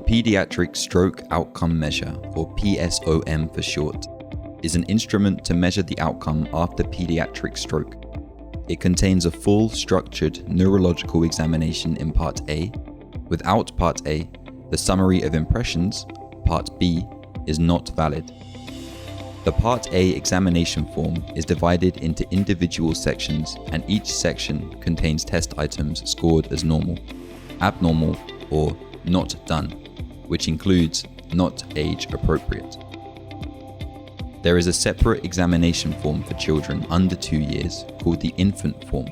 Pediatric Stroke Outcome Measure, or PSOM for short, is an instrument to measure the outcome after pediatric stroke. It contains a full, structured neurological examination in Part A. Without Part A, the summary of impressions, Part B, is not valid. The Part A examination form is divided into individual sections, and each section contains test items scored as normal, abnormal, or not done, which includes not age appropriate. There is a separate examination form for children under 2 years called the infant form,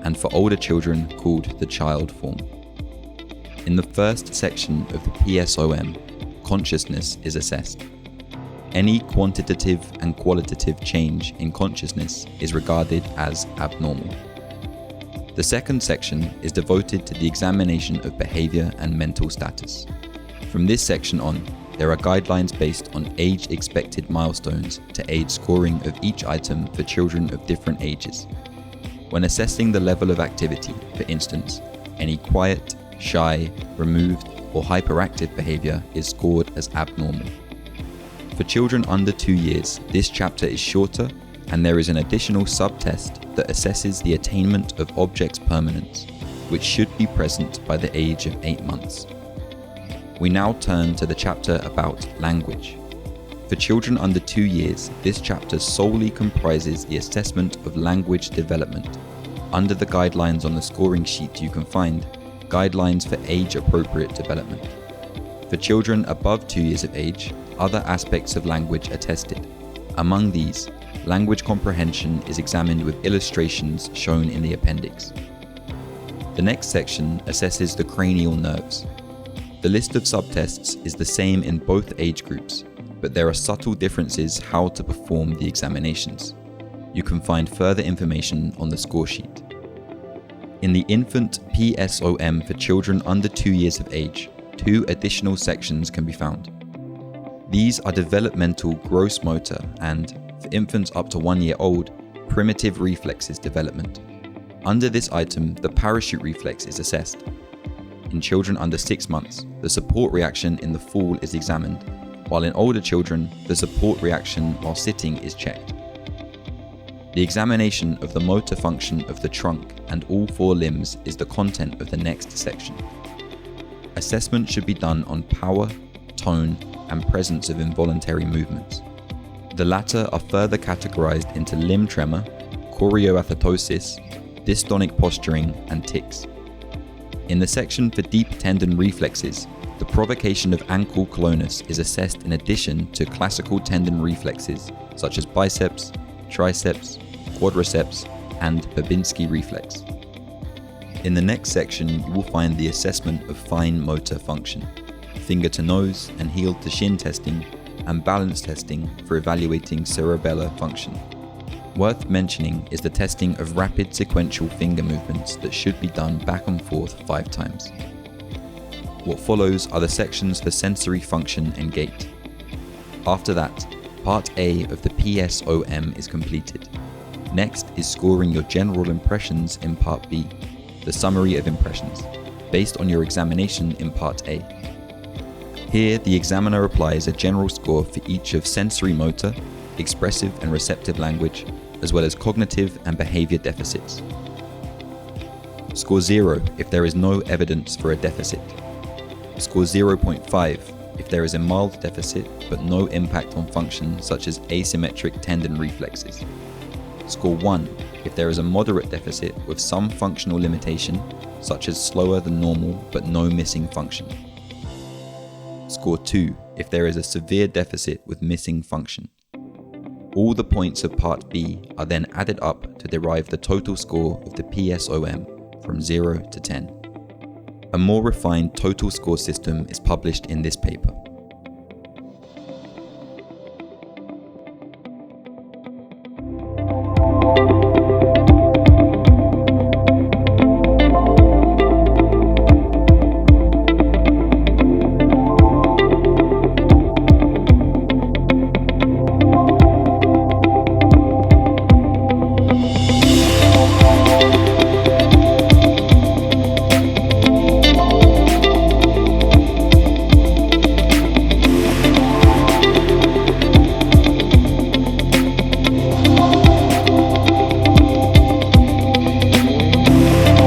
and for older children called the child form. In the first section of the PSOM, consciousness is assessed. Any quantitative and qualitative change in consciousness is regarded as abnormal. The second section is devoted to the examination of behavior and mental status. From this section on, there are guidelines based on age-expected milestones to aid scoring of each item for children of different ages. When assessing the level of activity, for instance, any quiet, shy, removed, or hyperactive behavior is scored as abnormal. For children under 2 years, this chapter is shorter, and there is an additional sub-test that assesses the attainment of objects' permanence, which should be present by the age of 8 months. We now turn to the chapter about language. For children under 2 years, this chapter solely comprises the assessment of language development. Under the guidelines on the scoring sheet you can find guidelines for age-appropriate development. For children above 2 years of age, other aspects of language are tested. Among these, language comprehension is examined with illustrations shown in the appendix. The next section assesses the cranial nerves. The list of subtests is the same in both age groups, but there are subtle differences how to perform the examinations. You can find further information on the score sheet. In the infant PSOM for children under 2 years of age, 2 additional sections can be found. These are developmental gross motor and, for infants up to 1 year old, primitive reflexes development. Under this item, the parachute reflex is assessed. In children under 6 months, the support reaction in the fall is examined, while in older children, the support reaction while sitting is checked. The examination of the motor function of the trunk and all 4 limbs is the content of the next section. Assessment should be done on power, tone, and presence of involuntary movements. The latter are further categorized into limb tremor, choreoathetosis, dystonic posturing, and tics. In the section for deep tendon reflexes, the provocation of ankle clonus is assessed in addition to classical tendon reflexes such as biceps, triceps, quadriceps, and Babinski reflex. In the next section, you will find the assessment of fine motor function, finger to nose and heel to shin testing, and balance testing for evaluating cerebellar function. Worth mentioning is the testing of rapid sequential finger movements that should be done back and forth 5 times. What follows are the sections for sensory function and gait. After that, Part A of the PSOM is completed. Next is scoring your general impressions in Part B, the summary of impressions, based on your examination in Part A. Here, the examiner applies a general score for each of sensory motor, expressive and receptive language, as well as cognitive and behavior deficits. Score 0 if there is no evidence for a deficit. Score 0.5 if there is a mild deficit but no impact on function such as asymmetric tendon reflexes. Score 1 if there is a moderate deficit with some functional limitation such as slower than normal but no missing function. Score 2 if there is a severe deficit with missing function. All the points of Part B are then added up to derive the total score of the PSOM from 0 to 10. A more refined total score system is published in this paper.